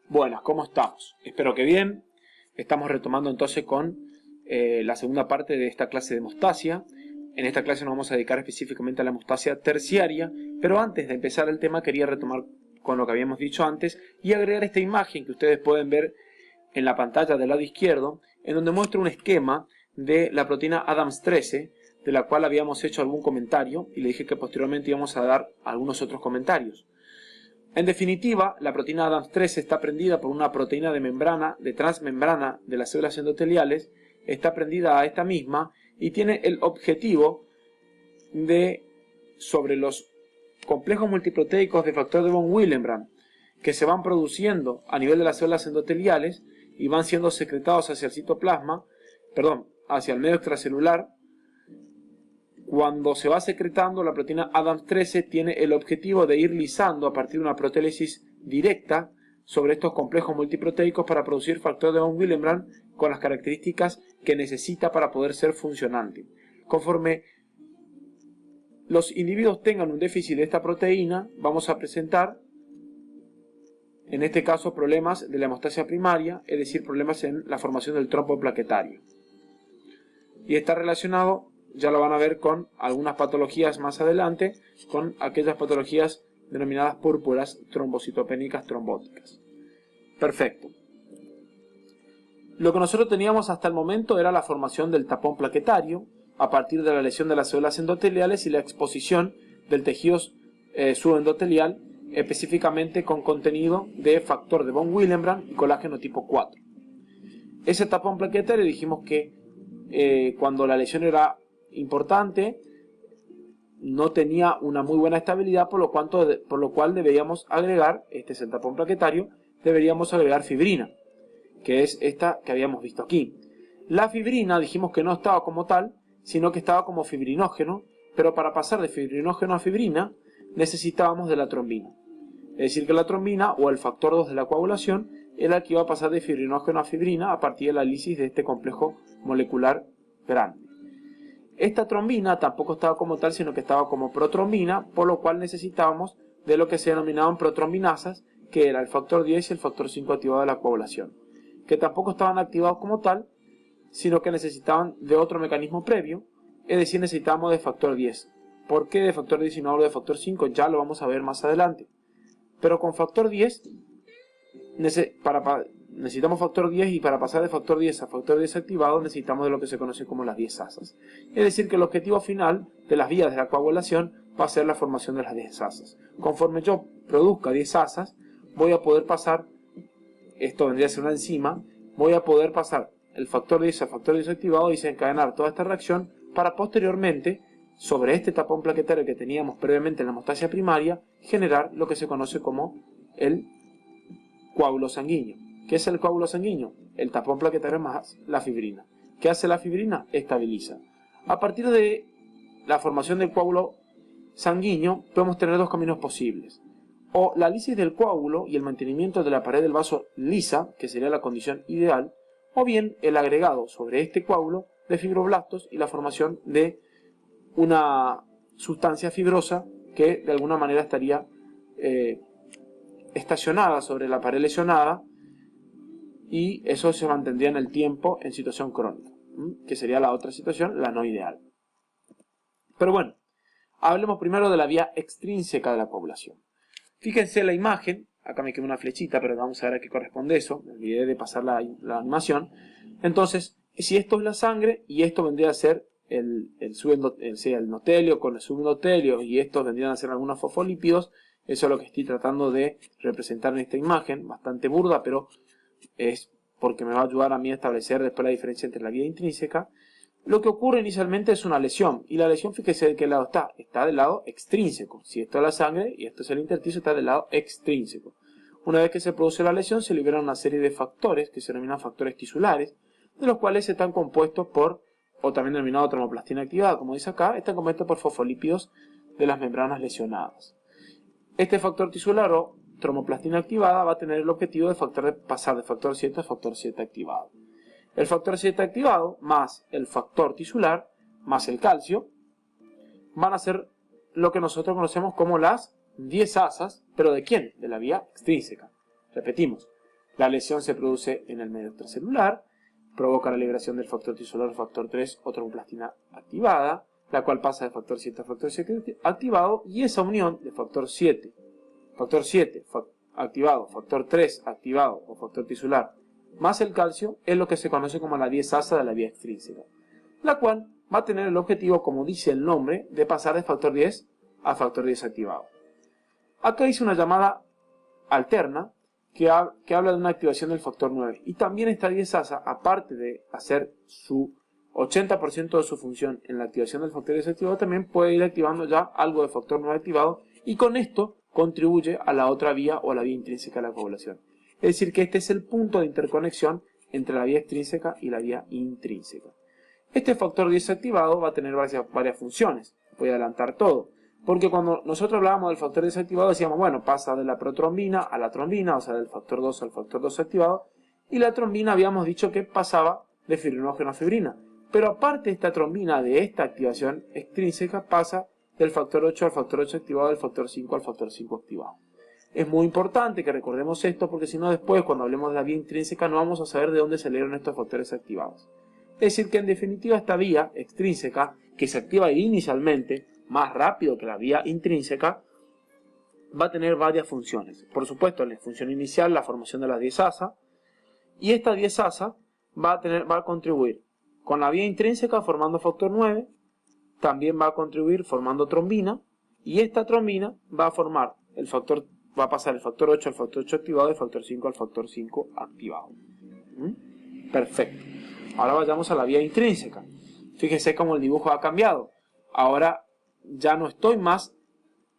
Buenas, ¿cómo estamos? Espero que bien. Estamos retomando entonces con la segunda parte de esta clase de hemostasia. En esta clase nos vamos a dedicar específicamente a la hemostasia terciaria, pero antes de empezar el tema quería retomar con lo que habíamos dicho antes y agregar esta imagen que ustedes pueden ver en la pantalla del lado izquierdo, en donde muestra un esquema de la proteína ADAMS13, de la cual habíamos hecho algún comentario y le dije que posteriormente íbamos a dar algunos otros comentarios. En definitiva, la proteína ADAMS13 está prendida por una proteína de membrana, de transmembrana de las células endoteliales, está prendida a esta misma y tiene el objetivo de, sobre los complejos multiproteicos de factor de von Willebrand, que se van produciendo a nivel de las células endoteliales y van siendo secretados hacia el citoplasma, hacia el medio extracelular. Cuando se va secretando, la proteína ADAMS13 tiene el objetivo de ir lisando a partir de una proteólisis directa sobre estos complejos multiproteicos para producir factor de von Willebrand con las características que necesita para poder ser funcionante. Conforme los individuos tengan un déficit de esta proteína, vamos a presentar, en este caso, problemas de la hemostasia primaria, es decir, problemas en la formación del trombo plaquetario. Y está relacionado, ya lo van a ver, con algunas patologías más adelante, con aquellas patologías denominadas púrpuras trombocitopénicas trombóticas. Perfecto. Lo que nosotros teníamos hasta el momento era la formación del tapón plaquetario a partir de la lesión de las células endoteliales y la exposición del tejido subendotelial, específicamente con contenido de factor de von Willebrand y colágeno tipo 4. Ese tapón plaquetario dijimos que cuando la lesión era importante no tenía una muy buena estabilidad, por lo cual deberíamos agregar, este es el tapón plaquetario, deberíamos agregar fibrina, que es esta que habíamos visto aquí. La fibrina dijimos que no estaba como tal, sino que estaba como fibrinógeno, pero para pasar de fibrinógeno a fibrina necesitábamos de la trombina. Es decir, que la trombina, o el factor 2 de la coagulación, era el que iba a pasar de fibrinógeno a fibrina a partir de la lisis de este complejo molecular grande. Esta trombina tampoco estaba como tal, sino que estaba como protrombina, por lo cual necesitábamos de lo que se denominaban protrombinasas, que era el factor 10 y el factor 5 activado de la coagulación, que tampoco estaban activados como tal, sino que necesitaban de otro mecanismo previo, es decir, necesitábamos de factor 10. ¿Por qué de factor 10 y no hablo de factor 5? Ya lo vamos a ver más adelante. Pero con factor 10, necesitamos factor 10 y para pasar de factor 10 a factor 10 activado necesitamos de lo que se conoce como las 10 asas. Es decir, que el objetivo final de las vías de la coagulación va a ser la formación de las 10 asas. Conforme yo produzca 10 asas, voy a poder pasar, esto vendría a ser una enzima, voy a poder pasar el factor 10 a factor 10 activado y desencadenar toda esta reacción para posteriormente, sobre este tapón plaquetario que teníamos previamente en la hemostasia primaria, generar lo que se conoce como el coágulo sanguíneo. ¿Qué es el coágulo sanguíneo? El tapón plaquetario más la fibrina. ¿Qué hace la fibrina? Estabiliza. A partir de la formación del coágulo sanguíneo podemos tener dos caminos posibles. O la lisis del coágulo y el mantenimiento de la pared del vaso lisa, que sería la condición ideal, o bien el agregado sobre este coágulo de fibroblastos y la formación de una sustancia fibrosa que de alguna manera estaría estacionada sobre la pared lesionada y eso se mantendría en el tiempo en situación crónica, que sería la otra situación, la no ideal. Pero bueno, hablemos primero de la vía extrínseca de la coagulación. Fíjense la imagen, acá me quedó una flechita, pero vamos a ver a qué corresponde eso, me olvidé de pasar la animación. Entonces, si esto es la sangre y esto vendría a ser el endotelio con el subendotelio y estos vendrían a ser algunos fosfolípidos, eso es lo que estoy tratando de representar en esta imagen, bastante burda, pero es porque me va a ayudar a mí a establecer después la diferencia entre la vía intrínseca. Lo que ocurre inicialmente es una lesión, y la lesión, fíjese de qué lado está del lado extrínseco. Si esto es la sangre y esto es el intersticio, está del lado extrínseco. Una vez que se produce la lesión, se liberan una serie de factores que se denominan factores tisulares, de los cuales están compuestos por, o también denominado tromoplastina activada, como dice acá, están compuestos por fosfolípidos de las membranas lesionadas. Este factor tisular o tromoplastina activada va a tener el objetivo de pasar de factor 7 a factor 7 activado. El factor 7 activado más el factor tisular más el calcio van a ser lo que nosotros conocemos como las 10 asas, pero ¿de quién? De la vía extrínseca. Repetimos, la lesión se produce en el medio extracelular, provoca la liberación del factor tisular factor 3 o tromboplastina activada, la cual pasa de factor 7 a factor 7 activado, y esa unión de factor 7 activado, factor 3 activado o factor tisular más el calcio es lo que se conoce como la diezasa de la vía extrínseca, la cual va a tener el objetivo, como dice el nombre, de pasar de factor 10 a factor 10 activado. Acá hice una llamada alterna que habla de una activación del factor 9, y también esta diezasa, aparte de hacer su 80% de su función en la activación del factor 10 activado, también puede ir activando ya algo de factor 9 activado, y con esto contribuye a la otra vía o a la vía intrínseca de la coagulación. Es decir, que este es el punto de interconexión entre la vía extrínseca y la vía intrínseca. Este factor 10 activado va a tener varias funciones. Voy a adelantar todo. Porque cuando nosotros hablábamos del factor 10 activado decíamos, bueno, pasa de la protrombina a la trombina, o sea, del factor 2 al factor 2 activado. Y la trombina habíamos dicho que pasaba de fibrinógeno a fibrina. Pero aparte de esta trombina, de esta activación extrínseca, pasa del factor 8 al factor 8 activado, del factor 5 al factor 5 activado. Es muy importante que recordemos esto porque si no después cuando hablemos de la vía intrínseca no vamos a saber de dónde salieron estos factores activados. Es decir que en definitiva esta vía extrínseca, que se activa inicialmente más rápido que la vía intrínseca, va a tener varias funciones. Por supuesto, la función inicial, la formación de la diezasa, y esta diezasa va a contribuir con la vía intrínseca formando factor 9, también va a contribuir formando trombina, y esta trombina va a pasar el factor 8 al factor 8 activado y el factor 5 al factor 5 activado. Perfecto. Ahora vayamos a la vía intrínseca. Fíjese cómo el dibujo ha cambiado. Ahora ya no estoy más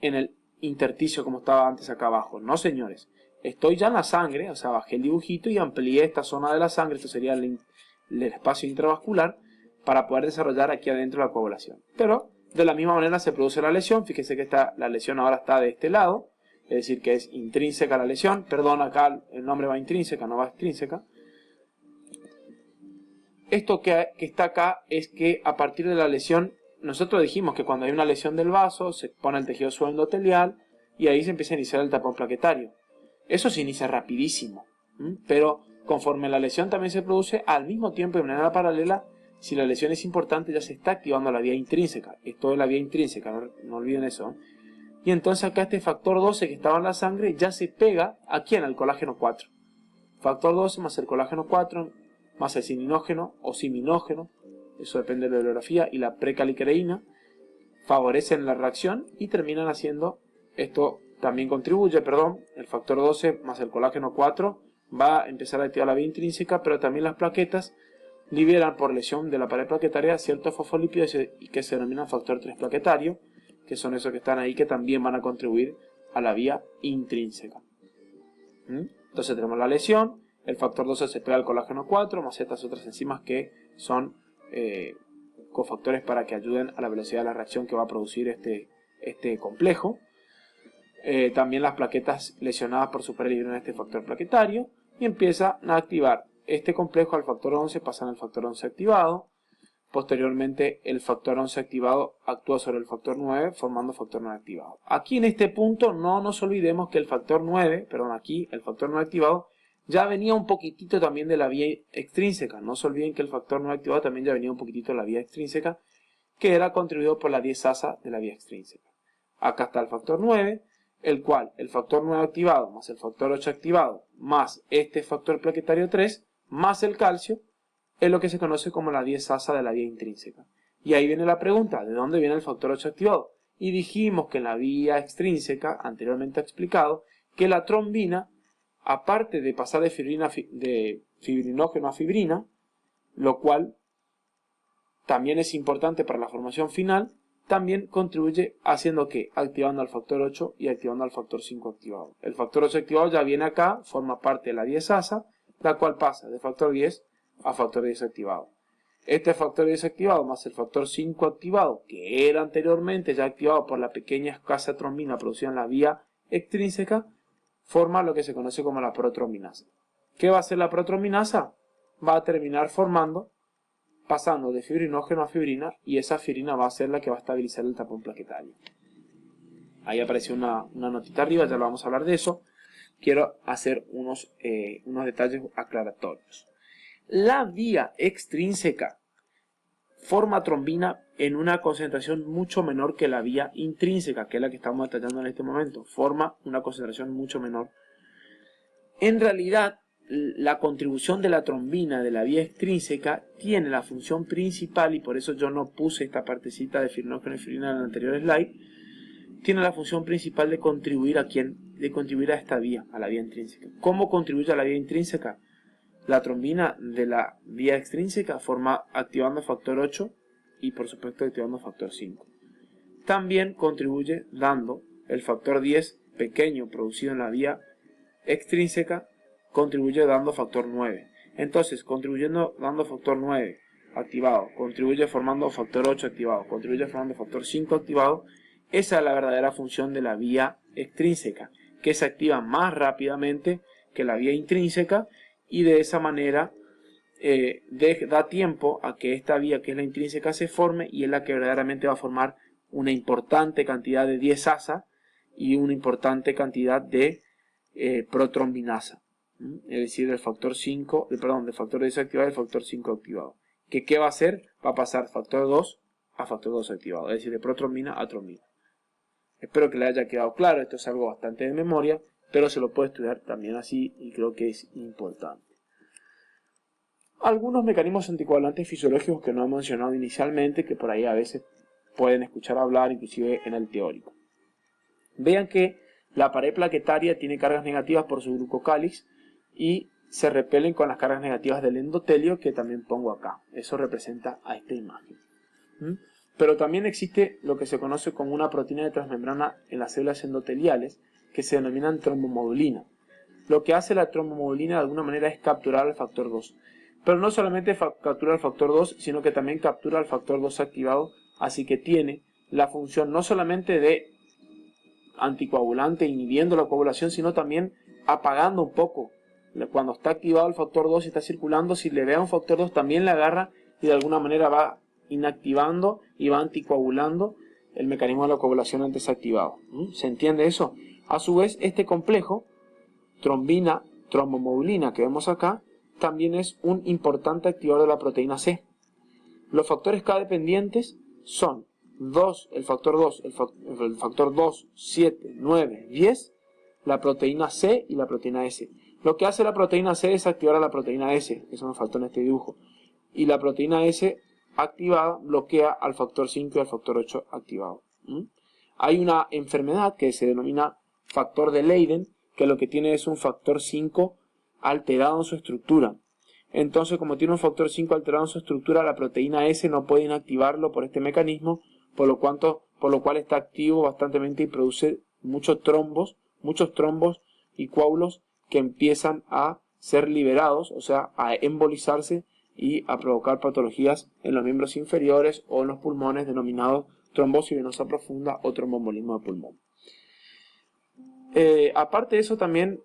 en el intersticio como estaba antes acá abajo. No, señores. Estoy ya en la sangre, o sea, bajé el dibujito y amplié esta zona de la sangre. Esto sería el espacio intravascular para poder desarrollar aquí adentro la coagulación. Pero de la misma manera se produce la lesión. Fíjese que la lesión ahora está de este lado. Es decir, que es intrínseca la lesión. Perdón, acá el nombre va intrínseca, no va extrínseca. Esto que está acá es que a partir de la lesión, nosotros dijimos que cuando hay una lesión del vaso, se pone el tejido suboendotelial y ahí se empieza a iniciar el tapón plaquetario. Eso se inicia rapidísimo, pero conforme la lesión también se produce al mismo tiempo y de manera paralela, si la lesión es importante ya se está activando la vía intrínseca. Esto es la vía intrínseca, no olviden eso. Y entonces acá este factor 12 que estaba en la sangre ya se pega aquí en el colágeno 4. Factor 12 más el colágeno 4 más el cininógeno o ciminógeno, eso depende de la bibliografía, y la precalicareína favorecen la reacción y terminan haciendo, esto también contribuye, el factor 12 más el colágeno 4 va a empezar a activar la vía intrínseca, pero también las plaquetas liberan por lesión de la pared plaquetaria ciertos fosfolípidos que se denominan factor 3 plaquetario, que son esos que están ahí que también van a contribuir a la vía intrínseca. Entonces tenemos la lesión, el factor 12 se pega al colágeno 4, más estas otras enzimas que son cofactores para que ayuden a la velocidad de la reacción que va a producir este complejo. También las plaquetas lesionadas por superliberan este factor plaquetario y empieza a activar este complejo al factor 11, pasan al factor 11 activado. Posteriormente el factor 11 activado actúa sobre el factor 9 formando factor 9 activado. Aquí en este punto no nos olvidemos que el factor 9 activado ya venía un poquitito también de la vía extrínseca. No se olviden que el factor 9 activado también ya venía un poquitito de la vía extrínseca, que era contribuido por la diezasa de la vía extrínseca. Acá está el factor 9, el cual el factor 9 activado más el factor 8 activado más este factor plaquetario 3 más el calcio es lo que se conoce como la diezasa de la vía intrínseca. Y ahí viene la pregunta, ¿de dónde viene el factor 8 activado? Y dijimos que en la vía extrínseca, anteriormente explicado, que la trombina, aparte de pasar de fibrinógeno a fibrina, lo cual también es importante para la formación final, también contribuye haciendo que activando al factor 8 y activando al factor 5 activado. El factor 8 activado ya viene acá, forma parte de la diezasa, la cual pasa de factor 10 a factor 10 activado. Este factor 10 activado más el factor 5 activado, que era anteriormente ya activado por la pequeña escasa trombina producida en la vía extrínseca, forma lo que se conoce como la protrombinasa. ¿Qué va a hacer la protrombinasa? Va a terminar pasando de fibrinógeno a fibrina, y esa fibrina va a ser la que va a estabilizar el tapón plaquetario. Ahí apareció una notita arriba, ya lo vamos a hablar de eso. quiero hacer unos detalles aclaratorios. La vía extrínseca forma trombina en una concentración mucho menor que la vía intrínseca, que es la que estamos detallando en este momento. Forma una concentración mucho menor. En realidad, la contribución de la trombina de la vía extrínseca tiene la función principal, y por eso yo no puse esta partecita de firinógeno en el anterior slide, tiene la función principal de contribuir a esta vía, a la vía intrínseca. ¿Cómo contribuye a la vía intrínseca? La trombina de la vía extrínseca forma activando factor 8 y por supuesto activando factor 5. También contribuye dando el factor 10 pequeño producido en la vía extrínseca, contribuye dando factor 9. Entonces, contribuyendo dando factor 9 activado, contribuye formando factor 8 activado, contribuye formando factor 5 activado. Esa es la verdadera función de la vía extrínseca, que se activa más rápidamente que la vía intrínseca, y de esa manera da tiempo a que esta vía, que es la intrínseca, se forme, y es la que verdaderamente va a formar una importante cantidad de 10-asa y una importante cantidad de protrombinasa, es decir, del factor 5, del factor 10 activado y del factor 5 activado. ¿Qué va a hacer? Va a pasar factor 2 a factor 2 activado, es decir, de protrombina a trombina. Espero que le haya quedado claro. Esto es algo bastante de memoria, pero se lo puede estudiar también así y creo que es importante. Algunos mecanismos anticoagulantes fisiológicos que no he mencionado inicialmente, que por ahí a veces pueden escuchar hablar, inclusive en el teórico. Vean que la pared plaquetaria tiene cargas negativas por su glucocálix y se repelen con las cargas negativas del endotelio, que también pongo acá. Eso representa a esta imagen. Pero también existe lo que se conoce como una proteína de transmembrana en las células endoteliales, que se denominan trombomodulina. Lo que hace la trombomodulina de alguna manera es capturar el factor 2. Pero no solamente captura el factor 2, sino que también captura el factor 2 activado, así que tiene la función no solamente de anticoagulante, inhibiendo la coagulación, sino también apagando un poco. Cuando está activado el factor 2 y está circulando, si le ve a un factor 2 también le agarra y de alguna manera va inactivando y va anticoagulando el mecanismo de la coagulación antes activado. ¿Se entiende eso? A su vez, este complejo, trombina, trombomodulina, que vemos acá, también es un importante activador de la proteína C. Los factores K dependientes son el factor 2, 7, 9, 10, la proteína C y la proteína S. Lo que hace la proteína C es activar a la proteína S, eso me faltó en este dibujo, y la proteína S activada bloquea al factor 5 y al factor 8 activado. Hay una enfermedad que se denomina factor de Leiden, que lo que tiene es un factor 5 alterado en su estructura. Entonces, como tiene un factor 5 alterado en su estructura, la proteína S no puede inactivarlo por este mecanismo, por lo cual está activo bastantemente y produce muchos trombos y coágulos que empiezan a ser liberados, o sea, a embolizarse y a provocar patologías en los miembros inferiores o en los pulmones, denominados trombosis venosa profunda o tromboembolismo de pulmón. Aparte de eso, también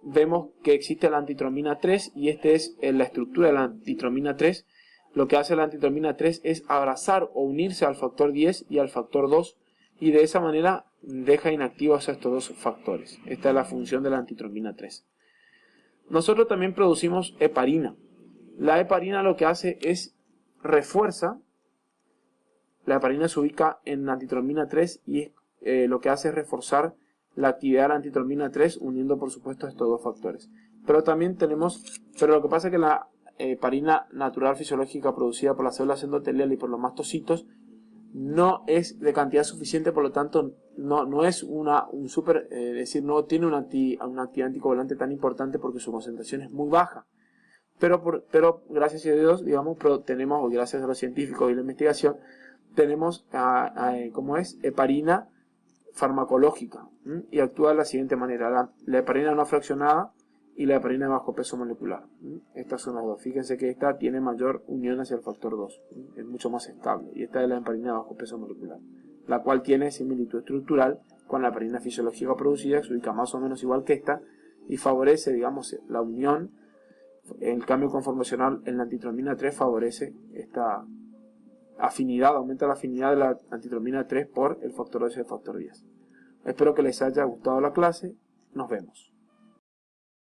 vemos que existe la antitrombina 3, y esta es la estructura de la antitrombina 3. Lo que hace la antitrombina 3 es abrazar o unirse al factor 10 y al factor 2, y de esa manera deja inactivos a estos dos factores. Esta es la función de la antitrombina 3. Nosotros también producimos heparina. La heparina lo que hace es refuerza. La heparina se ubica en la antitrombina 3 y lo que hace es reforzar la actividad de la antitrombina 3, uniendo por supuesto estos dos factores. Pero lo que pasa es que la heparina natural fisiológica producida por las células endoteliales y por los mastocitos no es de cantidad suficiente, por lo tanto no es es decir, no tiene una actividad anticoagulante tan importante porque su concentración es muy baja. Pero gracias a Dios, digamos, tenemos, o gracias a los científicos y la investigación, tenemos heparina farmacológica, y actúa de la siguiente manera: la heparina no fraccionada y la heparina de bajo peso molecular. Estas son las dos. Fíjense que esta tiene mayor unión hacia el factor 2, es mucho más estable, y esta es la heparina de bajo peso molecular, la cual tiene similitud estructural con la heparina fisiológica producida, que se ubica más o menos igual que esta, y favorece, digamos, la unión. El cambio conformacional en la antitrombina 3 favorece esta afinidad, aumenta la afinidad de la antitrombina 3 por el factor 2 y el factor 10. Espero que les haya gustado la clase. Nos vemos.